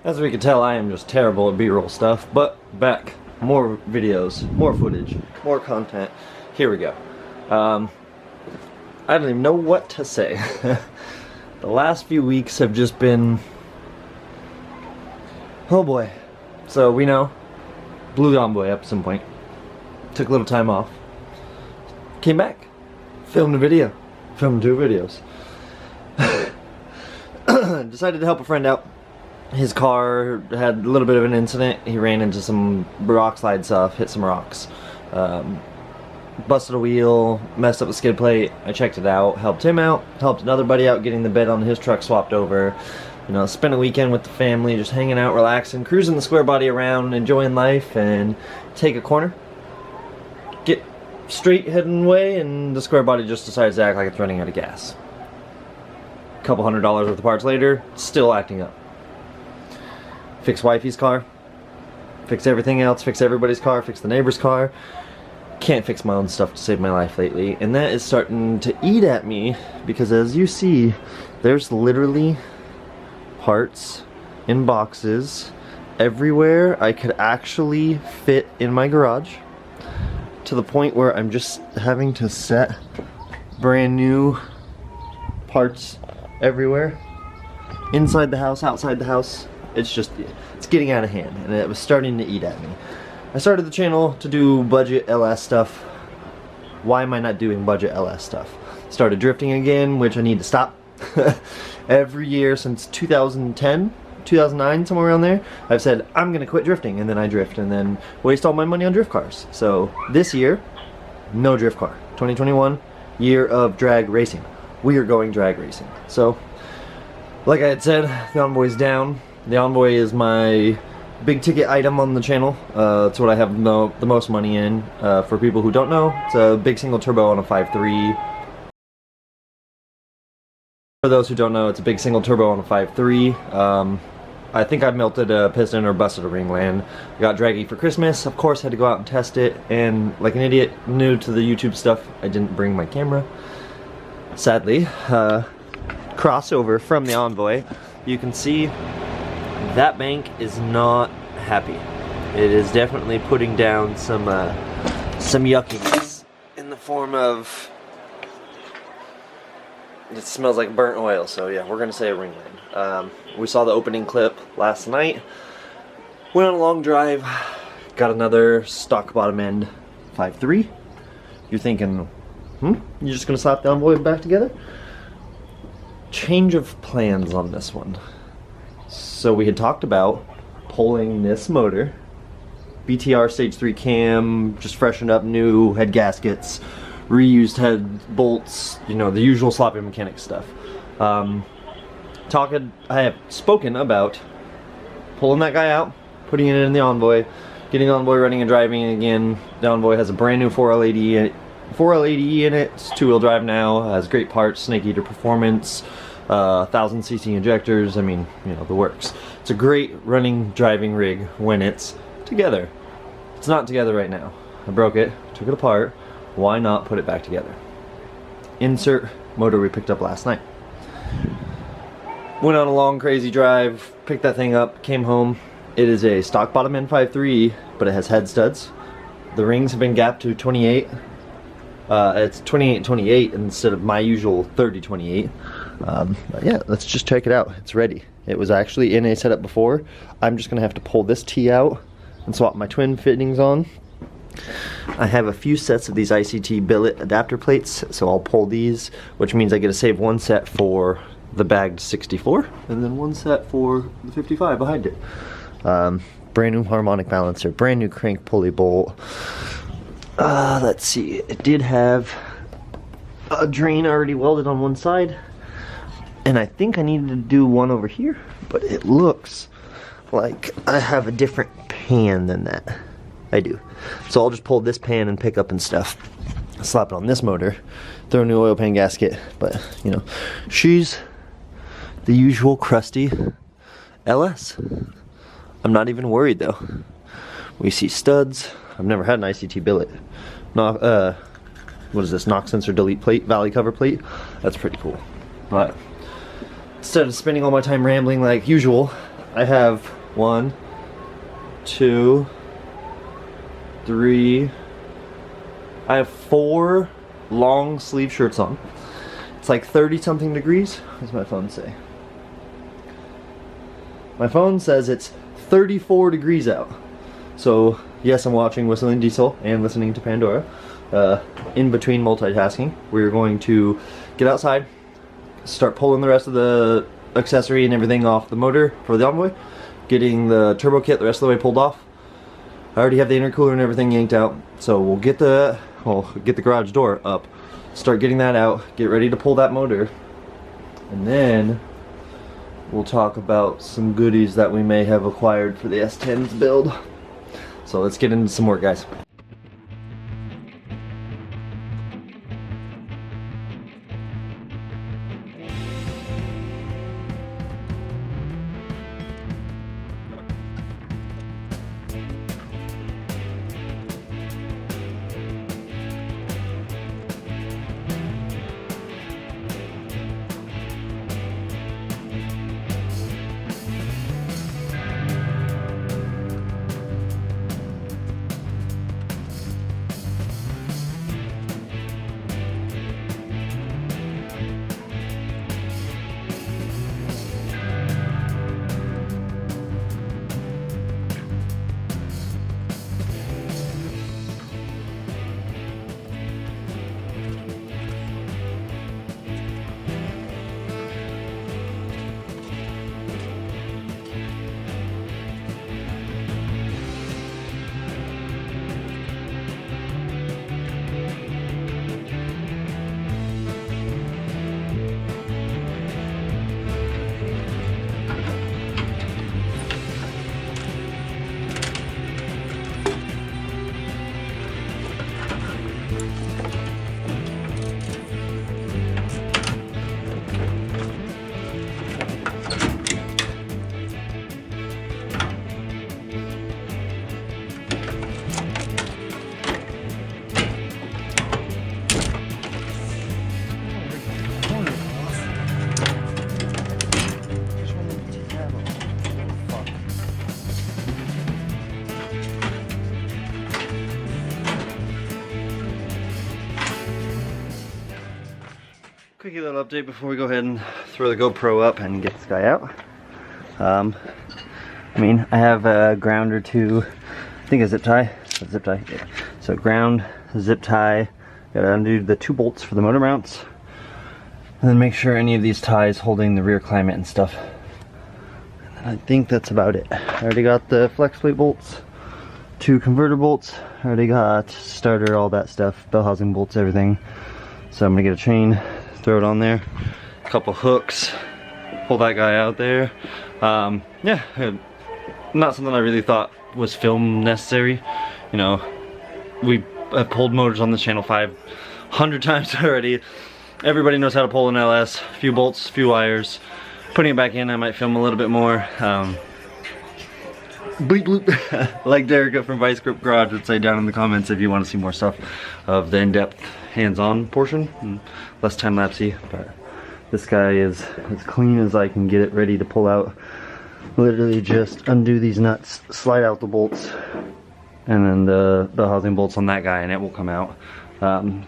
As we can tell, I am just terrible at B-roll stuff, but back. More videos, more footage, more content. Here we go. I don't even know what to say. The last few weeks have just been... oh boy. So we know, blew the Envoy up at some point. Took a little time off. Came back. Filmed a video. Filmed 2 videos. Decided to help a friend out. His car had a little bit of an incident. He ran into some rock slide stuff, hit some rocks. Busted a wheel, messed up the skid plate. I checked it out, helped him out, helped another buddy out getting the bed on his truck swapped over. You know, spent a weekend with the family, just hanging out, relaxing, cruising the square body around, enjoying life, and take a corner. Get straight heading away, and the square body just decides to act like it's running out of gas. A couple $100 worth of parts later, still acting up. Fix wifey's car, fix everything else, fix everybody's car, fix the neighbor's car. Can't fix my own stuff to save my life lately, and that is starting to eat at me because, as you see, there's literally parts in boxes everywhere I could actually fit in my garage, to the point where I'm just having to set brand new parts everywhere, inside the house, outside the house. It's getting out of hand, and it was starting to eat at me. I started the channel to do budget LS stuff. Why am I not doing budget LS stuff? Started drifting again, which I need to stop. Every year since 2010, 2009, somewhere around there, I've said I'm gonna quit drifting, and then I drift and then waste all my money on drift cars. So this year, no drift car. 2021, year of drag racing. We are going drag racing. So, like I had said, the Envoy's down. The Envoy is my big ticket item on the channel. It's what I have the most money in. For people who don't know, it's a big single turbo on a 5.3. For those who don't know, it's a big single turbo on a 5.3. I think I melted a piston or busted a ring land. I got draggy for Christmas. Of course, had to go out and test it. And like an idiot, new to the YouTube stuff, I didn't bring my camera. Sadly, crossover from the Envoy. You can see that bank is not happy. It is definitely putting down some yuckiness in the form of, it smells like burnt oil, so yeah, we're gonna say a ringland. We saw the opening clip last night, went on a long drive, got another stock bottom end 5.3. You're thinking, you're just gonna slap the Envoy back together? Change of plans on this one. So we had talked about pulling this motor, BTR stage 3 cam, just freshened up, new head gaskets, reused head bolts, you know, the usual sloppy mechanic stuff. I have spoken about pulling that guy out, putting it in the Envoy, getting the Envoy running and driving again. The Envoy has a brand new 4L80E in it. It's 2-wheel drive now, has great parts, snake eater performance, 1000cc injectors. I mean, you know, the works. It's a great running, driving rig when it's together. It's not together right now. I broke it, took it apart. Why not put it back together? Insert motor we picked up last night. Went on a long, crazy drive, picked that thing up, came home. It is a stock bottom end 5.3, but it has head studs. The rings have been gapped to 28. It's 28-28 instead of my usual 30-28. But yeah, let's just check it out. It's ready. It was actually in a setup before. I'm just gonna have to pull this T out and swap my twin fittings on. I have a few sets of these ICT billet adapter plates, so I'll pull these, which means I get to save one set for the bagged 64 and then one set for the 55 behind it. Brand new harmonic balancer, brand new crank pulley bolt. Let's see, it did have a drain already welded on one side, and I think I needed to do one over here, but it looks like I have a different pan than that. I do. So I'll just pull this pan and pick up and stuff, slap it on this motor, throw a new oil pan gasket. But you know, she's the usual crusty LS. I'm not even worried though. We see studs. I've never had an ICT billet. What is this? Knock sensor delete plate, valley cover plate. That's pretty cool. But instead of spending all my time rambling like usual, I have 1, 2, 3. I have 4 long sleeve shirts on. It's like 30 something degrees. What does my phone say? My phone says it's 34 degrees out. So yes, I'm watching Whistling Diesel and listening to Pandora. In between multitasking, we're going to get outside, start pulling the rest of the accessory and everything off the motor for the Envoy, getting the turbo kit the rest of the way pulled off. I already have the intercooler and everything yanked out, so we'll get the garage door up, start getting that out, get ready to pull that motor, and then we'll talk about some goodies that we may have acquired for the S10's build. So let's get into some work, guys. Quickie little update before we go ahead and throw the GoPro up and get this guy out. I mean, I have a ground or two, I think a zip tie. Yeah. So ground, zip tie, gotta undo the 2 bolts for the motor mounts, and then make sure any of these ties holding the rear climate and stuff. And I think that's about it. I already got the flex plate bolts, 2 converter bolts, I already got starter, all that stuff, bell housing bolts, everything. So I'm gonna get a chain, throw it on there, a couple hooks, pull that guy out there. Yeah, not something I really thought was film necessary. You know, I've pulled motors on this channel 500 times already. Everybody knows how to pull an LS. A few bolts, a few wires. Putting it back in, I might film a little bit more. Bleep bloop. Like Derek from Vice Grip Garage would say down in the comments if you want to see more stuff of the in-depth hands-on portion and less time-lapsey. But this guy is as clean as I can get it, ready to pull out. Literally just undo these nuts, slide out the bolts, and then the housing bolts on that guy, and it will come out.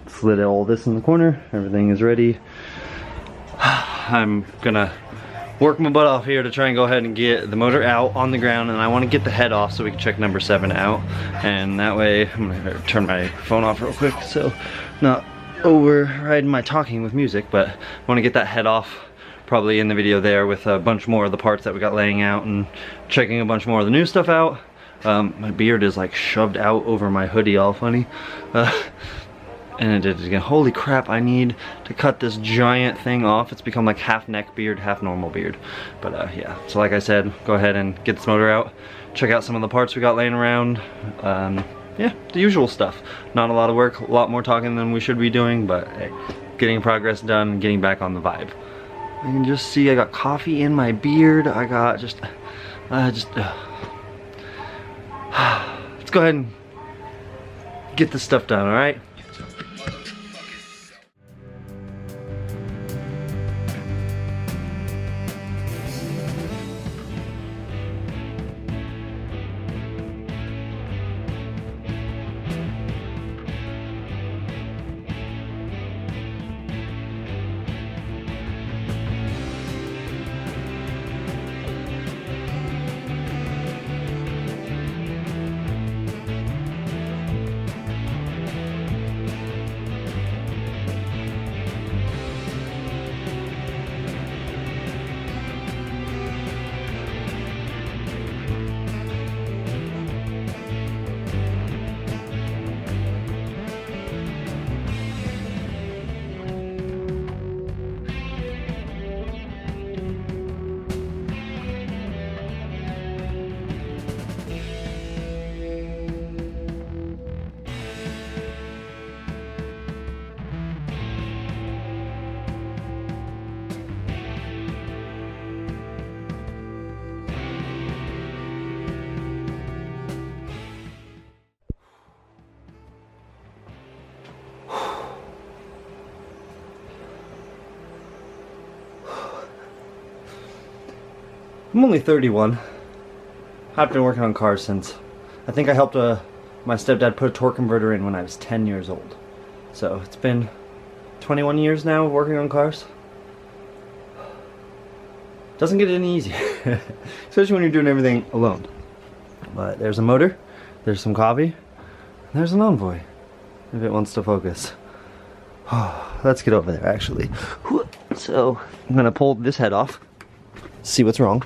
Slid all this in the corner, everything is ready. I'm gonna work my butt off here to try and go ahead and get the motor out on the ground, and I want to get the head off so we can check number 7 out, and that way I'm gonna turn my phone off real quick so not overriding my talking with music. But I want to get that head off probably in the video there with a bunch more of the parts that we got laying out and checking a bunch more of the new stuff out. My beard is like shoved out over my hoodie all funny. And it did again. Holy crap, I need to cut this giant thing off. It's become like half neck beard, half normal beard. But yeah, so like I said, go ahead and get this motor out. Check out some of the parts we got laying around. Yeah, the usual stuff. Not a lot of work, a lot more talking than we should be doing, but hey, getting progress done and getting back on the vibe. You can just see I got coffee in my beard. I got let's go ahead and get this stuff done, alright? I'm only 31. I've been working on cars since, I think I helped my stepdad put a torque converter in when I was 10 years old. So it's been 21 years now working on cars. Doesn't get any easier, especially when you're doing everything alone. But there's a motor, there's some coffee, and there's an Envoy, if it wants to focus. Let's get over there actually. So I'm gonna pull this head off, see what's wrong.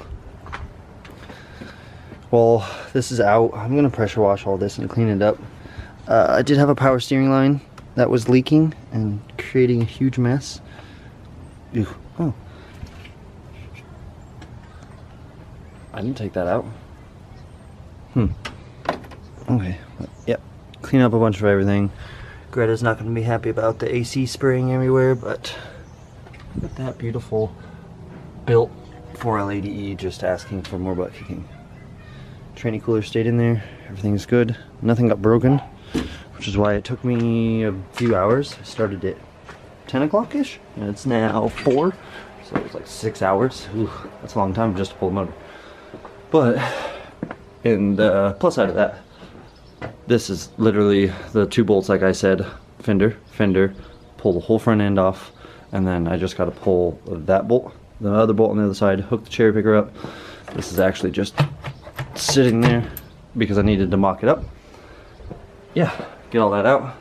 Well, this is out. I'm gonna pressure wash all this and clean it up. I did have a power steering line that was leaking and creating a huge mess. Ew. Oh. I didn't take that out. Okay. Yep. Clean up a bunch of everything. Greta's not gonna be happy about the AC spraying everywhere, but look at that beautiful built 4L80E just asking for more butt kicking. Tranny cooler stayed in there, everything's good. Nothing got broken, which is why it took me a few hours. I started at 10 o'clock-ish, and it's now 4, so it's like 6 hours. Ooh, that's a long time just to pull the motor. But, and the plus side of that, this is literally the 2 bolts, like I said, fender, pull the whole front end off, and then I just got to pull that bolt, the other bolt on the other side, hook the cherry picker up. This is actually just sitting there because I needed to mock it up. Yeah, get all that out.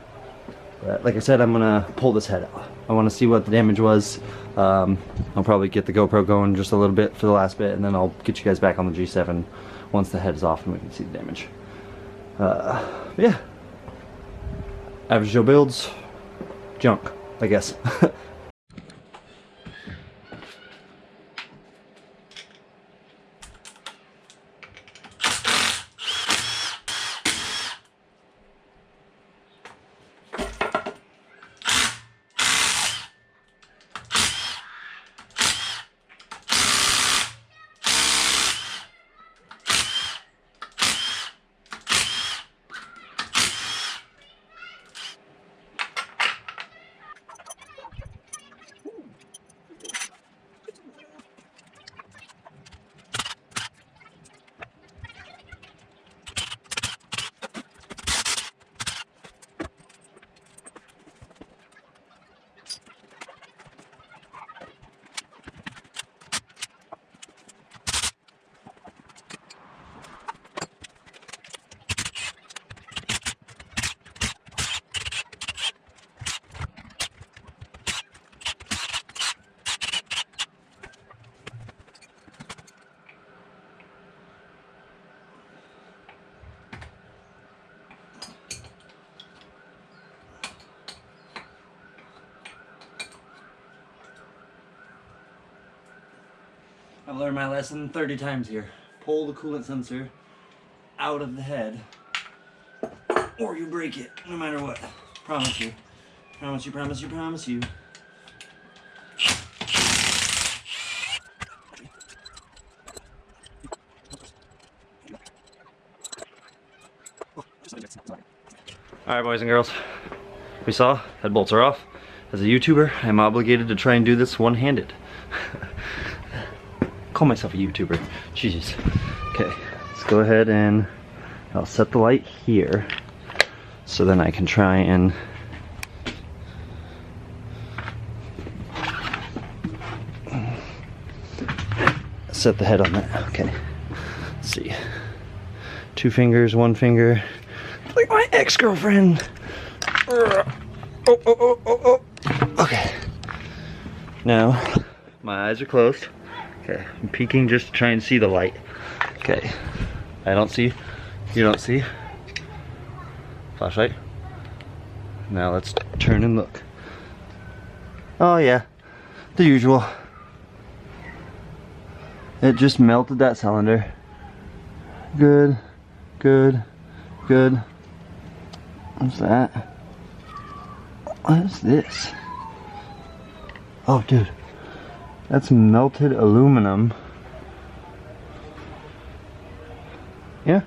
But like I said, I'm gonna pull this head out. I want to see what the damage was. I'll probably get the GoPro going just a little bit for the last bit, and then I'll get you guys back on the G7 once the head is off and we can see the damage. Yeah. Average Joe builds, junk, I guess. I've learned my lesson 30 times here. Pull the coolant sensor out of the head, or you break it, no matter what. Promise you. Promise you, promise you, promise you. Alright, boys and girls. We saw, head bolts are off. As a YouTuber, I'm obligated to try and do this one-handed. Call myself a YouTuber. Jesus. Okay, let's go ahead and I'll set the light here so then I can try and set the head on that. Okay, let's see. 2 fingers, 1 finger. Like my ex-girlfriend. Oh. Okay. Now, my eyes are closed. Okay, I'm peeking just to try and see the light. Okay, I don't see, you don't see. Flashlight. Now let's turn and look. Oh yeah, the usual. It just melted that cylinder. Good. What's that? What is this? Oh dude. That's melted aluminum. Yeah.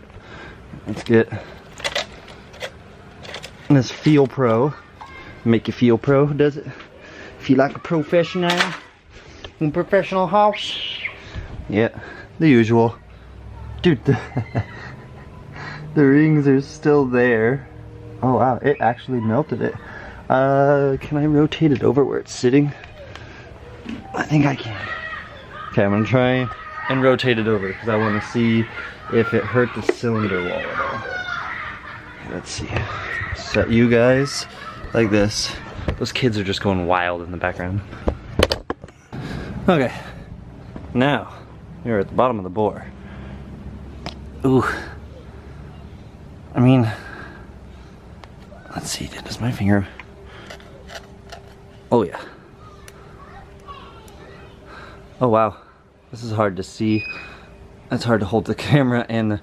Let's get this Feel Pro. Make you feel pro, does it? Feel like a professional in professional house? Yeah. the usual. Dude, the rings are still there. Oh wow, it actually melted it. Can I rotate it over where it's sitting? I think I can. Okay, I'm gonna try and rotate it over because I want to see if it hurt the cylinder wall at all. Okay, let's see. Set you guys like this. Those kids are just going wild in the background. Okay, now you're at the bottom of the bore. Ooh. I mean, let's see, does my finger... Oh yeah. Oh wow, this is hard to see. It's hard to hold the camera and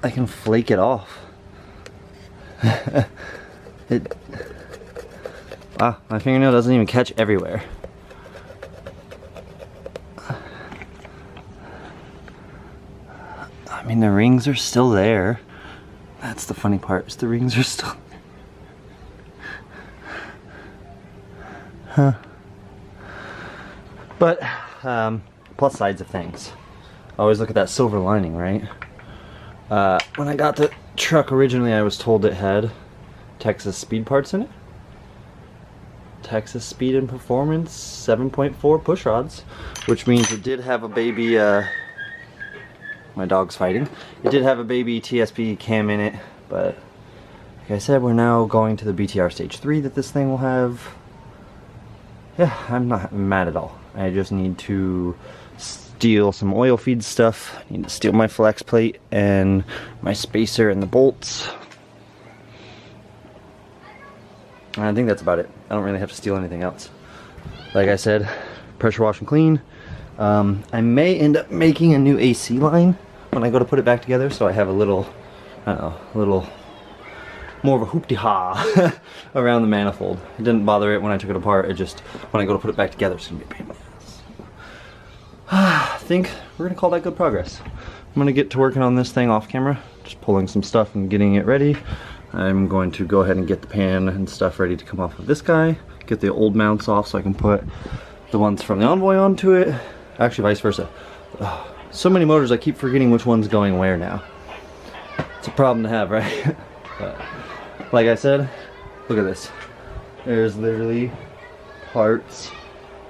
I can flake it off. Wow, my fingernail doesn't even catch everywhere. I mean, the rings are still there. That's the funny part, is the rings are still... Huh. But, plus sides of things. I always look at that silver lining, right? When I got the truck originally, I was told it had Texas speed parts in it. Texas Speed and Performance 7.4 push rods, which means it did have a baby, my dog's fighting. It did have a baby TSP cam in it, but like I said, we're now going to the BTR Stage 3 that this thing will have. Yeah, I'm not mad at all. I just need to steal some oil feed stuff. I need to steal my flex plate and my spacer and the bolts. And I think that's about it. I don't really have to steal anything else. Like I said, pressure wash and clean. I may end up making a new AC line when I go to put it back together, so I have a little, I don't know, a little more of a hoop-de-ha around the manifold. It didn't bother it when I took it apart. It just, when I go to put it back together, it's gonna be a pain in the ass. I think we're gonna call that good progress. I'm gonna get to working on this thing off camera, just pulling some stuff and getting it ready. I'm going to go ahead and get the pan and stuff ready to come off of this guy, get the old mounts off so I can put the ones from the Envoy onto it. Actually, vice versa. So many motors, I keep forgetting which one's going where now. It's a problem to have, right? But, like I said, look at this. There's literally parts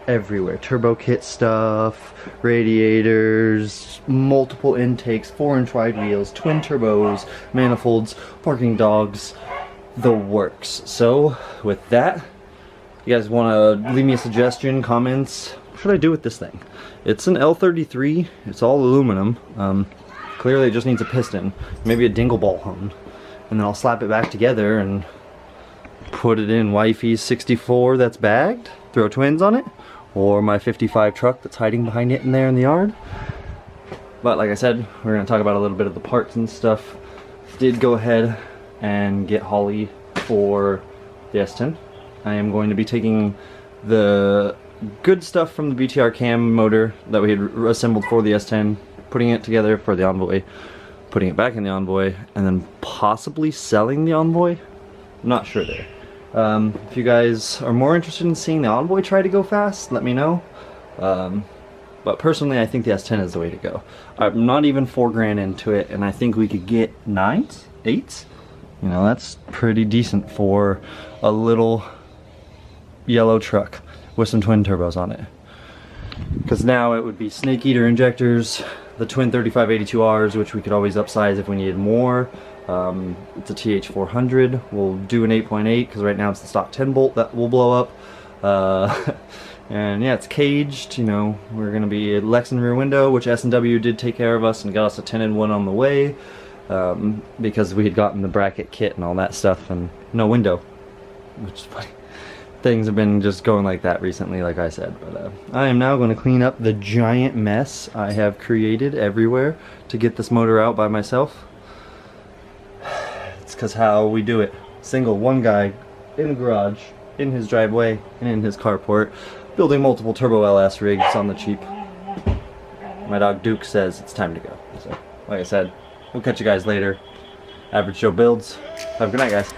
everywhere. Turbo kit stuff, radiators, multiple intakes, 4-inch wide wheels, twin turbos, manifolds, parking dogs, the works. So with that, you guys want to leave me a suggestion, comments? What should I do with this thing? It's an L33, it's all aluminum. Clearly it just needs a piston, maybe a dingle ball hone, and then I'll slap it back together and put it in wifey's 64 that's bagged, throw twins on it, or my 55 truck that's hiding behind it in there in the yard. But like I said, we're going to talk about a little bit of the parts and stuff. Did go ahead and get Holly for the S10. I am going to be taking the good stuff from the BTR cam motor that we had assembled for the S10, putting it together for the Envoy, putting it back in the Envoy, and then possibly selling the Envoy. I'm not sure there. If you guys are more interested in seeing the Envoy try to go fast, let me know. But personally, I think the S10 is the way to go. I'm not even $4 into it, and I think we could get 9s, 8s. You know, that's pretty decent for a little yellow truck with some twin turbos on it. Because now it would be snake eater injectors, the twin 3582Rs, which we could always upsize if we needed more. It's a TH400. We'll do an 8.8 because right now it's the stock 10 bolt that will blow up. And yeah, it's caged. You know, we're gonna be a Lexan rear window, which S&W did take care of us and got us a 10-in-1 on the way, because we had gotten the bracket kit and all that stuff, and no window, which is funny. Things have been just going like that recently, like I said. But I am now going to clean up the giant mess I have created everywhere to get this motor out by myself. It's because how we do it. Single, one guy in the garage, in his driveway, and in his carport, building multiple turbo LS rigs on the cheap. My dog Duke says it's time to go. So, like I said, we'll catch you guys later. Average Joe builds. Have a good night, guys.